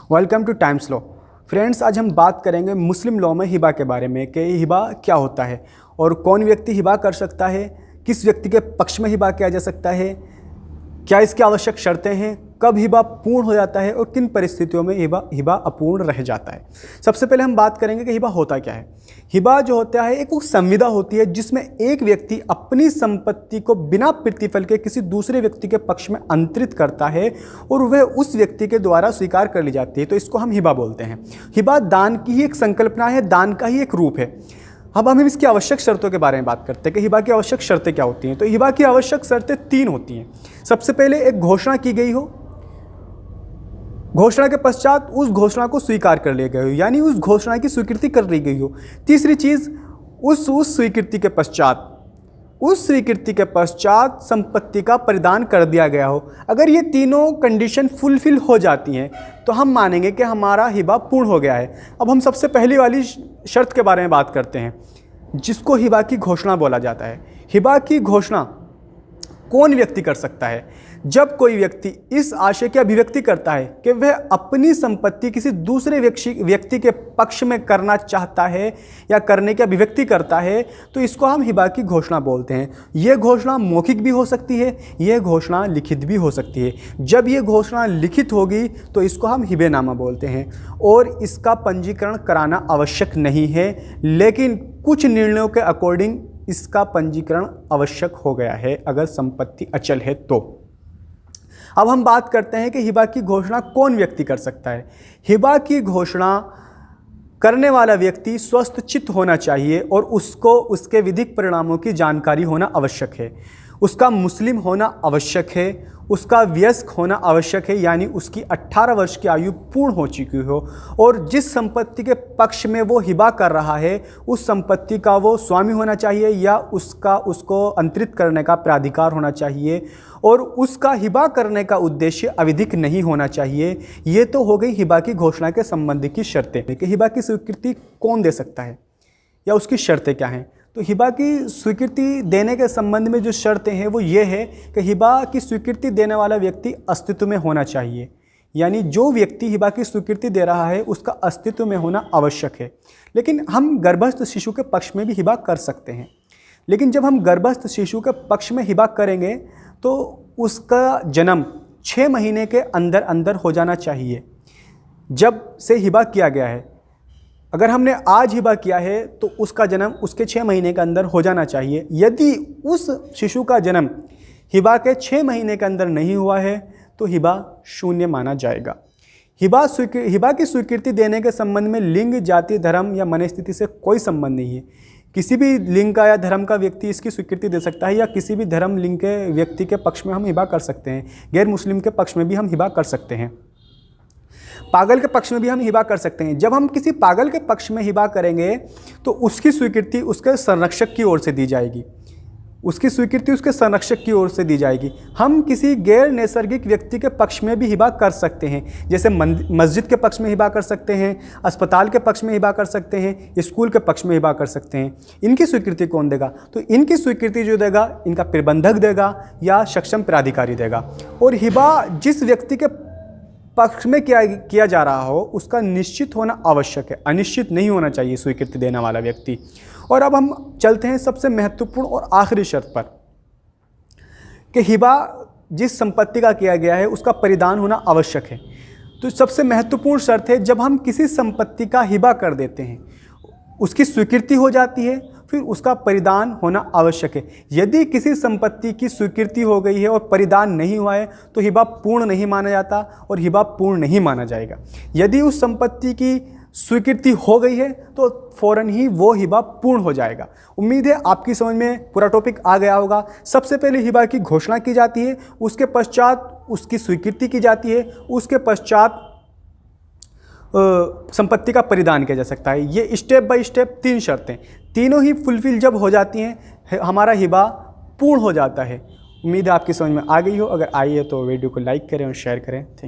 Welcome two times law. Friends, आज हम बात करेंगे मुस्लिम लॉ में हिबा के बारे में कि हिबा क्या होता है और कौन व्यक्ति हिबा कर सकता है, किस व्यक्ति के पक्ष में हिबा किया जा सकता है, क्या इसकी आवश्यक शर्तें हैं, कब हिबा पूर्ण हो जाता है और किन परिस्थितियों में हिबा अपूर्ण रह जाता है। सबसे पहले हम बात करेंगे कि हिबा होता क्या है। हिबा जो होता है एक वो संविदा होती है जिसमें एक व्यक्ति अपनी संपत्ति को बिना प्रतिफल के किसी दूसरे व्यक्ति के पक्ष में अंतरित करता है और वह उस व्यक्ति के द्वारा स्वीकार कर ली जाती है, तो इसको हम हिबा बोलते हैं। हिबा दान की ही एक संकल्पना है, दान का ही एक रूप है। अब हम इसकी आवश्यक शर्तों के बारे में बात करते हैं कि हिबा की आवश्यक शर्तें क्या होती हैं। तो हिबा की आवश्यक शर्तें 3 होती हैं। सबसे पहले एक घोषणा की गई हो, घोषणा के पश्चात उस घोषणा को स्वीकार कर लिया गया हो, यानी उस घोषणा की स्वीकृति कर ली गई हो। तीसरी चीज़, उस स्वीकृति के पश्चात संपत्ति का परिदान कर दिया गया हो। अगर ये तीनों कंडीशन फुलफिल हो जाती हैं तो हम मानेंगे कि हमारा हिबा पूर्ण हो गया है। अब हम सबसे पहली वाली शर्त के बारे में बात करते हैं जिसको हिबा की घोषणा बोला जाता है। हिबा की घोषणा कौन व्यक्ति कर सकता है? जब कोई व्यक्ति इस आशय की अभिव्यक्ति करता है कि वह अपनी संपत्ति किसी दूसरे व्यक्ति के पक्ष में करना चाहता है या करने की अभिव्यक्ति करता है, तो इसको हम हिबा की घोषणा बोलते हैं। यह घोषणा मौखिक भी हो सकती है, यह घोषणा लिखित भी हो सकती है। जब यह घोषणा लिखित होगी तो इसको हम हिबेनामा बोलते हैं और इसका पंजीकरण कराना आवश्यक नहीं है, लेकिन कुछ निर्णयों के अकॉर्डिंग इसका पंजीकरण आवश्यक हो गया है अगर संपत्ति अचल है तो। अब हम बात करते हैं कि हिबा की घोषणा कौन व्यक्ति कर सकता है। हिबा की घोषणा करने वाला व्यक्ति स्वस्थ चित्त होना चाहिए और उसको उसके विधिक परिणामों की जानकारी होना आवश्यक है। उसका मुस्लिम होना आवश्यक है, उसका वयस्क होना आवश्यक है, यानी उसकी 18 वर्ष की आयु पूर्ण हो चुकी हो और जिस संपत्ति के पक्ष में वो हिबा कर रहा है उस संपत्ति का वो स्वामी होना चाहिए या उसको अंतरित करने का प्राधिकार होना चाहिए और उसका हिबा करने का उद्देश्य अविधिक नहीं होना चाहिए। ये तो हो गई हिबा की घोषणा के संबंध की शर्तें कि हिबा की स्वीकृति कौन दे सकता है या उसकी शर्तें क्या हैं। तो हिबा की स्वीकृति देने के संबंध में जो शर्तें हैं वो ये है कि हिबा की स्वीकृति देने वाला व्यक्ति अस्तित्व में होना चाहिए, यानी जो व्यक्ति हिबा की स्वीकृति दे रहा है उसका अस्तित्व में होना आवश्यक है। लेकिन हम गर्भस्थ शिशु के पक्ष में भी हिबा कर सकते हैं, लेकिन जब हम गर्भस्थ शिशु के पक्ष में हिबा करेंगे तो उसका जन्म 6 महीने के अंदर अंदर हो जाना चाहिए जब से हिबा किया गया है। अगर हमने आज हिबा किया है तो उसका जन्म उसके 6 महीने के अंदर हो जाना चाहिए। यदि उस शिशु का जन्म हिबा के 6 महीने के अंदर नहीं हुआ है तो हिबा शून्य माना जाएगा। हिबा की स्वीकृति देने के संबंध में लिंग, जाति, धर्म या मनस्थिति से कोई संबंध नहीं है। किसी भी लिंग का या धर्म का व्यक्ति इसकी स्वीकृति दे सकता है या किसी भी धर्म लिंग के व्यक्ति के पक्ष में हम हिबा कर सकते हैं। गैर मुस्लिम के पक्ष में भी हम हिबा कर सकते हैं। पागल के पक्ष में भी हम हिबा कर सकते हैं। जब हम किसी पागल के पक्ष में हिबा करेंगे तो उसकी स्वीकृति उसके संरक्षक की ओर से दी जाएगी, उसकी स्वीकृति उसके संरक्षक की ओर से दी जाएगी। हम किसी गैर नैसर्गिक व्यक्ति के पक्ष में भी हिबा कर सकते हैं, जैसे मस्जिद के पक्ष में हिबा कर सकते हैं, अस्पताल के पक्ष में हिबा कर सकते हैं, स्कूल के पक्ष में हिबा कर सकते हैं। इनकी स्वीकृति कौन देगा? तो इनकी स्वीकृति जो देगा इनका प्रबंधक देगा या सक्षम प्राधिकारी देगा। और हिबा जिस व्यक्ति के पक्ष में किया जा रहा हो उसका निश्चित होना आवश्यक है, अनिश्चित नहीं होना चाहिए स्वीकृति देने वाला व्यक्ति। और अब हम चलते हैं सबसे महत्वपूर्ण और आखिरी शर्त पर कि हिबा जिस संपत्ति का किया गया है उसका परिदान होना आवश्यक है। तो सबसे महत्वपूर्ण शर्त है जब हम किसी संपत्ति का हिबा कर देते हैं उसकी स्वीकृति हो जाती है, फिर उसका परिदान होना आवश्यक है। यदि किसी संपत्ति की स्वीकृति हो गई है और परिदान नहीं हुआ है तो हिबा पूर्ण नहीं माना जाता और हिबा पूर्ण नहीं माना जाएगा। यदि उस संपत्ति की स्वीकृति हो गई है तो फौरन ही वो हिबा पूर्ण हो जाएगा। उम्मीद है आपकी समझ में पूरा टॉपिक आ गया होगा। सबसे पहले हिबा की घोषणा की जाती है, उसके पश्चात उसकी स्वीकृति की जाती है, उसके पश्चात संपत्ति का परिदान किया जा सकता है। ये स्टेप बाय स्टेप 3 शर्तें, तीनों ही फुलफिल जब हो जाती हैं हमारा हिबा पूर्ण हो जाता है। उम्मीद है आपकी समझ में आ गई हो। अगर आई है तो वीडियो को लाइक करें और शेयर करें। Thank you.